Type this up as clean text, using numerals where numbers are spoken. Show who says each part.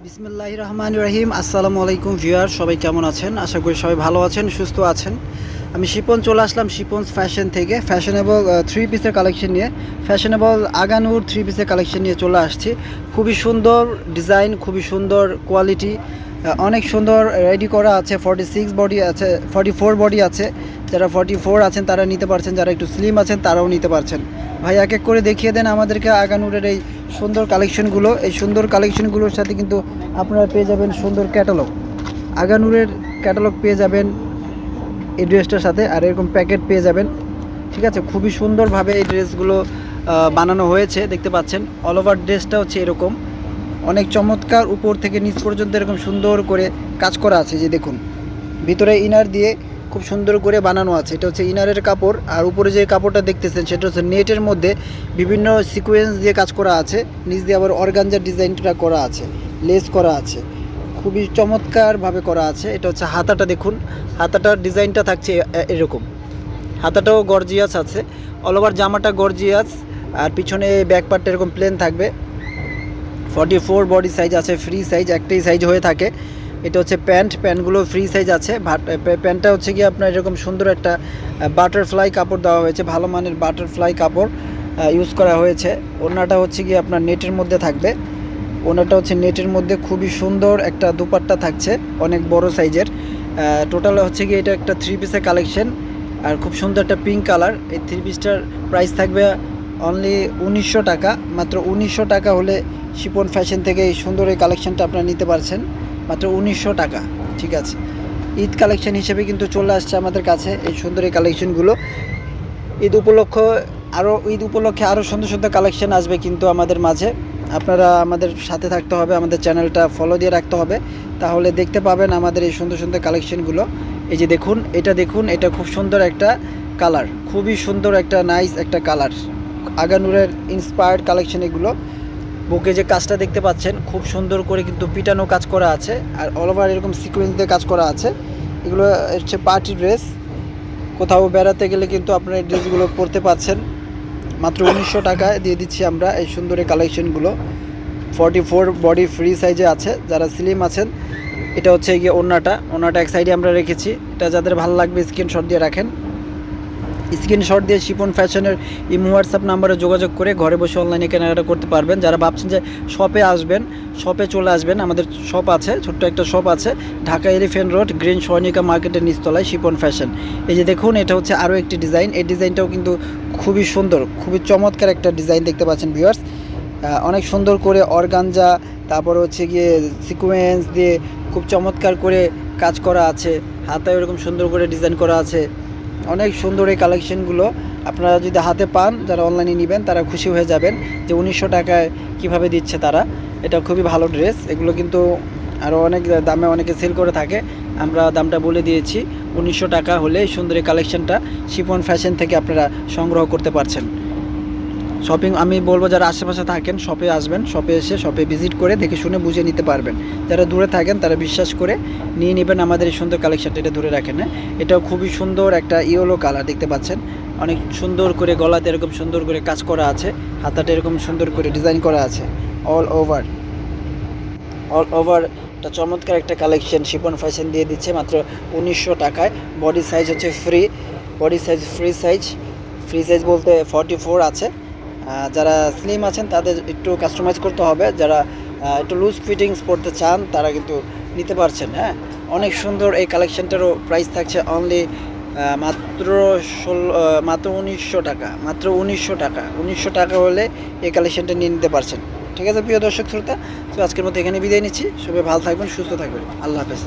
Speaker 1: বিসমিল্লাহির রহমানির রহিম। আসসালামু আলাইকুম ভিউয়ার, সবাই কেমন আছেন? আশা করি সবাই ভালো আছেন, সুস্থ আছেন। আমি শিপন চলে আসলাম শিপনস ফ্যাশন থেকে ফ্যাশনেবল থ্রি পিসের কালেকশন নিয়ে। ফ্যাশনেবল আগানুর থ্রি পিসের কালেকশন নিয়ে চলে আসছি। খুবই সুন্দর ডিজাইন, খুবই সুন্দর কোয়ালিটি, অনেক সুন্দর রেডি করা আছে। 46 বডি আছে, 44 বডি আছে। যারা 44 আছেন তারা নিতে পারছেন, যারা একটু স্লিম আছেন তারাও নিতে পারছেন। ভাই এক এক করে দেখিয়ে দেন আমাদেরকে আগানুরের এই সুন্দর কালেকশনগুলো। এই সুন্দর কালেকশনগুলোর সাথে কিন্তু আপনারা পেয়ে যাবেন সুন্দর ক্যাটালগ। আগানুরের ক্যাটালগ পেয়ে যাবেন এই ড্রেসটার সাথে, আর এরকম প্যাকেট পেয়ে যাবেন। ঠিক আছে, খুবই সুন্দরভাবে এই ড্রেসগুলো বানানো হয়েছে, দেখতে পাচ্ছেন। অল ওভার ড্রেসটা হচ্ছে এরকম, অনেক চমৎকার, উপর থেকে নিচ পর্যন্ত এরকম সুন্দর করে কাজ করা আছে। যে দেখুন, ভিতরে ইনার দিয়ে খুব সুন্দর করে বানানো আছে। এটা হচ্ছে ইনারের কাপড়, আর উপরে যে কাপড়টা দেখতেছেন সেটা হচ্ছে নেটের মধ্যে বিভিন্ন সিকোয়েন্স দিয়ে কাজ করা আছে। নিচ দিয়ে আবার অর্গানজার ডিজাইনটা করা আছে, লেস করা আছে, খুবই চমৎকারভাবে করা আছে। এটা হচ্ছে হাতাটা, দেখুন হাতাটার ডিজাইনটা থাকছে এরকম। হাতাটাও গর্জিয়াস আছে, অল ওভার জামাটা গর্জিয়াস, আর পিছনে ব্যাক পার্টটা এরকম প্লেন থাকবে। 44 বডি সাইজ আছে, ফ্রি সাইজ একটাই সাইজ হয়ে থাকে। এটা হচ্ছে প্যান্টগুলো ফ্রি সাইজ আছে। প্যান্টটা হচ্ছে কি আপনার এরকম সুন্দর একটা বাটারফ্লাই কাপড় দেওয়া হয়েছে, ভালো মানের বাটারফ্লাই কাপড় ইউজ করা হয়েছে। ওড়নাটা হচ্ছে কি আপনার নেটের মধ্যে থাকবে। ওড়নাটা হচ্ছে নেটের মধ্যে, খুবই সুন্দর একটা দুপাট্টা থাকছে, অনেক বড় সাইজের। টোটাল হচ্ছে কি এটা একটা থ্রি পিসের কালেকশন, আর খুব সুন্দর একটা পিঙ্ক কালার। এই থ্রি পিসটার প্রাইস থাকবে অনলি 1900 টাকা। মাত্র 1900 টাকা হলে শিপন ফ্যাশন থেকে এই সুন্দর এই কালেকশনটা আপনারা নিতে পারছেন, মাত্র 1900 টাকা। ঠিক আছে, ঈদ কালেকশন হিসেবে কিন্তু চলে আসছে আমাদের কাছে এই সুন্দর এই কালেকশনগুলো। ঈদ উপলক্ষে আরও সুন্দর সুন্দর কালেকশন আসবে কিন্তু আমাদের মাঝে। আপনারা আমাদের সাথে থাকতে হবে, আমাদের চ্যানেলটা ফলো দিয়ে রাখতে হবে, তাহলে দেখতে পাবেন আমাদের এই সুন্দর সুন্দর কালেকশনগুলো। এই যে দেখুন, এটা খুব সুন্দর একটা কালার, খুবই সুন্দর একটা নাইস একটা কালার। আগানুরের ইন্সপায়ার্ড কালেকশন এগুলো। বুকে যে কাজটা দেখতে পাচ্ছেন, খুব সুন্দর করে কিন্তু পিটানো কাজ করা আছে, আর অল ওভার এরকম সিকোয়েন্স দিয়ে কাজ করা আছে। এগুলো হচ্ছে পার্টি ড্রেস, কোথাও বেড়াতে গেলে কিন্তু আপনারা এই ড্রেসগুলো পরতে পারছেন। মাত্র 1900 টাকায় দিয়ে দিচ্ছি আমরা এই সুন্দর এই কালেকশনগুলো। 44 বডি ফ্রি সাইজে আছে, যারা স্লিম আছেন। এটা হচ্ছে গিয়ে ওড়নাটা এক সাইডে আমরা রেখেছি। এটা যাদের ভালো লাগবে স্ক্রিনশট দিয়ে রাখেন। স্ক্রিনশট দিয়ে শিপন ফ্যাশনের ইমো হোয়াটসঅ্যাপ নাম্বারে যোগাযোগ করে ঘরে বসে অনলাইনে কেনাকাটা করতে পারবেন। যারা ভাবছেন যে শপে আসবেন, শপে চলে আসবেন। আমাদের শপ আছে, ছোট্ট একটা শপ আছে, ঢাকা এলিফ্যান্ট রোড, গ্রিন সৈনিকা মার্কেটের নিচতলায় শিপন ফ্যাশন। এই যে দেখুন, এটা হচ্ছে আরও একটি ডিজাইন। এই ডিজাইনটাও কিন্তু খুবই সুন্দর, খুবই চমৎকার একটা ডিজাইন দেখতে পাচ্ছেন ভিউয়ার্স। অনেক সুন্দর করে অর্গানজা, তারপরে হচ্ছে গিয়ে সিকোয়েন্স দিয়ে খুব চমৎকার করে কাজ করা আছে। হাতায় এরকম সুন্দর করে ডিজাইন করা আছে। অনেক সুন্দর এই কালেকশনগুলো আপনারা যদি হাতে পান, যারা অনলাইনে নেবেন তারা খুশি হয়ে যাবেন যে 1900 টাকায় কীভাবে দিচ্ছে তারা। এটা খুবই ভালো ড্রেস। এগুলো কিন্তু আরও অনেক দামে অনেকে সেল করে থাকে, আমরা দামটা বলে দিয়েছি। 1900 টাকা হলে সুন্দর এই কালেকশনটা শিপন ফ্যাশন থেকে আপনারা সংগ্রহ করতে পারছেন। আমি বলবো যারা আশেপাশে থাকেন শপে আসবেন, শপে এসে শপে ভিজিট করে দেখে শুনে বুঝে নিতে পারবেন। যারা দূরে থাকেন তারা বিশ্বাস করে নিয়ে নেবেন আমাদের এই সুন্দর কালেকশনটা। এটা ধরে রাখেন, হ্যাঁ, এটাও খুবই সুন্দর একটা ইয়েলো কালার দেখতে পাচ্ছেন। অনেক সুন্দর করে গলাতে এরকম সুন্দর করে কাজ করা আছে, হাতাটা এরকম সুন্দর করে ডিজাইন করা আছে। অল ওভার একটা চমৎকার একটা কালেকশন শিপন ফ্যাশন দিয়ে দিচ্ছে মাত্র 1900 টাকায়। বডি সাইজ হচ্ছে ফ্রি সাইজ বলতে 44 আছে। যারা স্লিম আছেন তাদের একটু কাস্টমাইজ করতে হবে, যারা একটু লুজ ফিটিংস পড়তে চান তারা কিন্তু নিতে পারছেন। হ্যাঁ, অনেক সুন্দর এই কালেকশনটারও প্রাইস থাকছে অনলি মাত্র 1900 টাকা। মাত্র 1900 টাকা হলে এই কালেকশনটা নিয়ে নিতে পারছেন। ঠিক আছে প্রিয় দর্শক শ্রোতা, তো আজকের মতো এখানে বিদায় নিচ্ছি। সবাই ভালো থাকবেন, সুস্থ থাকবেন, আল্লাহ হাফেজ।